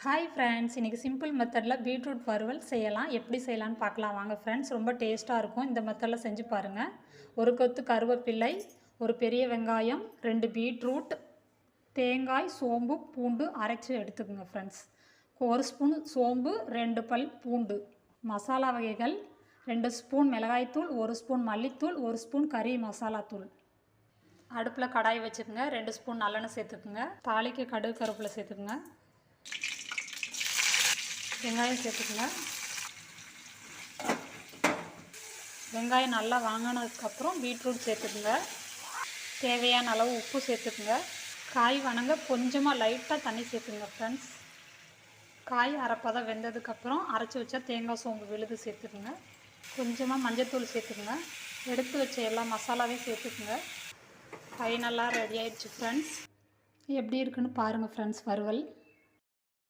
Hi friends, இன்றைக்கி simple மெத்தடில் beetroot வறுவல் செய்யலாம். எப்படி செய்யலான்னு பார்க்கலாம் வாங்க ஃப்ரெண்ட்ஸ். ரொம்ப டேஸ்ட்டாக இருக்கும். இந்த மெத்தடில் செஞ்சு பாருங்கள். ஒரு கொத்து கருவேப்பிலை, ஒரு பெரிய வெங்காயம், 2 பீட்ரூட், தேங்காய், சோம்பு, பூண்டு அரைச்சி எடுத்துக்கோங்க ஃப்ரெண்ட்ஸ். 1 ஸ்பூன் சோம்பு, 2 பல் பூண்டு. மசாலா வகைகள் 2 ஸ்பூன் மிளகாய்த்தூள், 1 ஸ்பூன் மல்லித்தூள், 1 ஸ்பூன் கறி மசாலா தூள். அடுப்பில் கடாய் வச்சுக்கோங்க. 2 ஸ்பூன் நல்லெண்ணெய் சேர்த்துக்குங்க. தாளிக்கு கடுகு கருவேப்பிலை சேர்த்துக்குங்க. வெங்காயம் சேர்த்துக்குங்க. வெங்காயம் நல்லா வாங்கினதுக்கப்புறம் பீட்ரூட் சேர்த்துக்குங்க. தேவையான அளவு உப்பு சேர்த்துக்குங்க. காய் வணங்க கொஞ்சமாக லைட்டாக தண்ணி சேர்த்துங்க ஃப்ரெண்ட்ஸ். காய் அரைப்பதம் வெந்ததுக்கப்புறம் அரைச்சி வச்சா தேங்காய் சோம்பு விழுது சேர்த்துக்குங்க. கொஞ்சமாக மஞ்சள்தூள் சேர்த்துக்குங்க. எடுத்து வச்ச எல்லா மசாலாவையும் சேர்த்துக்குங்க. ஃபைனலாக ரெடி ஆயிடுச்சு ஃப்ரெண்ட்ஸ். எப்படி இருக்குன்னு பாருங்கள் ஃப்ரெண்ட்ஸ் வறுவல்.